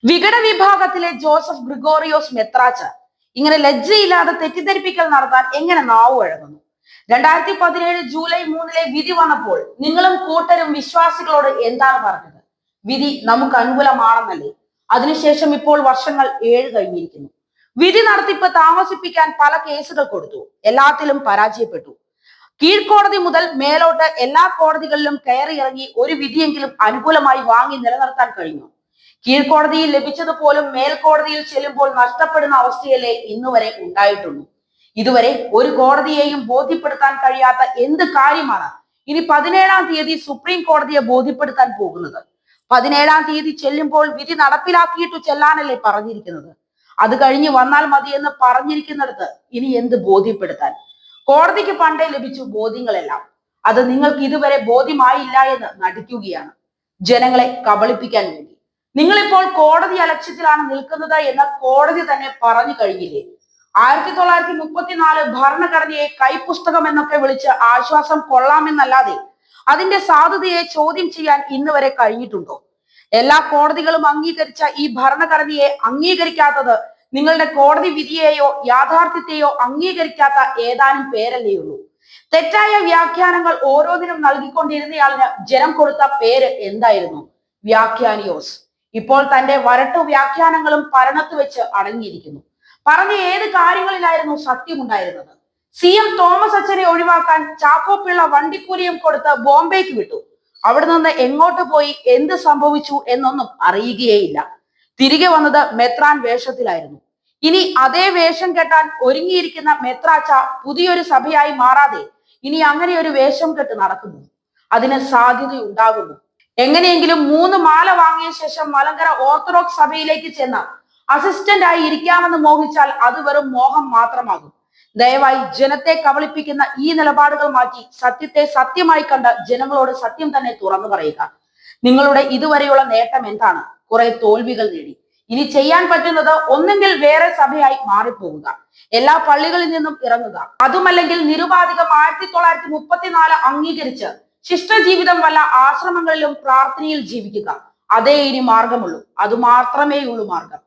വികട വിഭാഗത്തിലെ ജോസഫ് ഗ്രിഗോറിയോസ് മെത്രാച്ച ഇങ്ങനെ ലജ്ജയില്ലാതെ തെറ്റിദ്ധരിപ്പിക്കൽ നടത്താൻ എങ്ങനെ നാവ് വഴങ്ങുന്നു? 2017 ജൂലൈ 3 വിധി വന്നപ്പോൾ നിങ്ങളും കൂട്ടരും വിശ്വാസികളോട് എന്താണ് പറഞ്ഞത്? വിധി നമുക്ക് അനുകൂലമാണെന്നല്ലേ? അതിനുശേഷം ഇപ്പോൾ വർഷങ്ങൾ 7 കഴിഞ്ഞിരിക്കുന്നു. വിധി നടത്തിപ്പ് താമസിപ്പിക്കാൻ പല കേസുകൾ കൊടുത്തു, എല്ലാത്തിലും പരാജയപ്പെട്ടു. കീഴ്ക്കോടതി മുതൽ മേലോട്ട് എല്ലാ കോടതികളിലും കയറിയിറങ്ങി ഒരു വിധിയെങ്കിലും അനുകൂലമായി വാങ്ങി നിലനിർത്താൻ കഴിഞ്ഞു. കീഴ്ക്കോടതിയിൽ ലഭിച്ചത് പോലും മേൽക്കോടതിയിൽ ചെല്ലുമ്പോൾ നഷ്ടപ്പെടുന്ന അവസ്ഥയല്ലേ ഇന്നുവരെ ഉണ്ടായിട്ടുള്ളൂ. ഇതുവരെ ഒരു കോടതിയെയും ബോധ്യപ്പെടുത്താൻ കഴിയാത്ത എന്ത് കാര്യമാണ് ഇനി 17-ാം തീയതി സുപ്രീം കോടതിയെ ബോധ്യപ്പെടുത്താൻ പോകുന്നത്? 17-ാം തീയതി ചെല്ലുമ്പോൾ വിധി നടപ്പിലാക്കിയിട്ടു ചെല്ലാനല്ലേ പറഞ്ഞിരിക്കുന്നത്? അത് കഴിഞ്ഞ് വന്നാൽ മതിയെന്ന് പറഞ്ഞിരിക്കുന്നിടത്ത് ഇനി എന്ത് ബോധ്യപ്പെടുത്താൻ? കോടതിക്ക് പണ്ടേ ലഭിച്ചു ബോധ്യങ്ങളെല്ലാം. അത് നിങ്ങൾക്ക് ഇതുവരെ ബോധ്യമായില്ല എന്ന് നടിക്കുകയാണ്, ജനങ്ങളെ കബളിപ്പിക്കാൻ വേണ്ടി. നിങ്ങളിപ്പോൾ കോടതി അലക്ഷ്യത്തിലാണ് നിൽക്കുന്നത് എന്ന് കോടതി തന്നെ പറഞ്ഞു കഴിഞ്ഞില്ലേ? 1934 ഭരണഘടനയെ കൈപ്പുസ്തകം എന്നൊക്കെ വിളിച്ച് ആശ്വാസം കൊള്ളാമെന്നല്ലാതെ അതിന്റെ സാധുതയെ ചോദ്യം ചെയ്യാൻ ഇന്ന് വരെ കഴിഞ്ഞിട്ടുണ്ടോ? എല്ലാ കോടതികളും അംഗീകരിച്ച ഈ ഭരണഘടനയെ അംഗീകരിക്കാത്തത് നിങ്ങളുടെ കോടതി വിധിയെയോ യാഥാർത്ഥ്യത്തെയോ അംഗീകരിക്കാത്ത ഏതാനും പേരല്ലേയുള്ളൂ. തെറ്റായ വ്യാഖ്യാനങ്ങൾ ഓരോന്നിനും നൽകിക്കൊണ്ടിരുന്നയാളിന് ജനം കൊടുത്ത പേര് എന്തായിരുന്നു? വ്യാഖ്യാനിയോസ്. ഇപ്പോൾ തന്റെ വരട്ടു വ്യാഖ്യാനങ്ങളും പരണത്ത് വെച്ച് അടങ്ങിയിരിക്കുന്നു. പറഞ്ഞ ഏത് കാര്യങ്ങളിലായിരുന്നു സത്യമുണ്ടായിരുന്നത്? CM തോമസ് അച്ഛനെ ഒഴിവാക്കാൻ ചാക്കോ പിള്ള വണ്ടിക്കൂലിയും കൊടുത്ത് ബോംബെക്ക് വിട്ടു. അവിടെ നിന്ന് എങ്ങോട്ട് പോയി, എന്ത് സംഭവിച്ചു എന്നൊന്നും അറിയുകയേയില്ല. തിരികെ വന്നത് മെത്രാൻ വേഷത്തിലായിരുന്നു. ഇനി അതേ വേഷം കെട്ടാൻ ഒരുങ്ങിയിരിക്കുന്ന മെത്രാച്ച പുതിയൊരു സഭയായി മാറാതെ ഇനി അങ്ങനെ ഒരു വേഷം കെട്ട് നടക്കുന്നു? അതിന് സാധ്യതയുണ്ടാകുന്നു? എങ്ങനെയെങ്കിലും 3 മാല വാങ്ങിയ ശേഷം മലങ്കര ഓർത്തഡോക്സ് സഭയിലേക്ക് ചെന്ന് അസിസ്റ്റന്റ് ആയി ഇരിക്കാമെന്ന് മോഹിച്ചാൽ അത് വെറും മോഹം മാത്രമാകും. ദയവായി ജനത്തെ കബളിപ്പിക്കുന്ന ഈ നിലപാടുകൾ മാറ്റി സത്യത്തെ സത്യമായി കണ്ട് ജനങ്ങളോട് സത്യം തന്നെ തുറന്നു പറയുക. നിങ്ങളുടെ ഇതുവരെയുള്ള നേട്ടം എന്താണ്? കുറെ തോൽവികൾ നേടി. ഇനി ചെയ്യാൻ പറ്റുന്നത് ഒന്നെങ്കിൽ വേറെ സഭയായി മാറിപ്പോകുക, എല്ലാ പള്ളികളിൽ നിന്നും ഇറങ്ങുക, അതുമല്ലെങ്കിൽ നിരുപാധികം 1934 അംഗീകരിച്ച് ശിഷ്ടജീവിതം വല്ല ആശ്രമങ്ങളിലും പ്രാർത്ഥനയിൽ ജീവിക്കുക. അതേ ഇനി മാർഗമുള്ളൂ. അത് മാത്രമേ ഉള്ളൂ മാർഗം.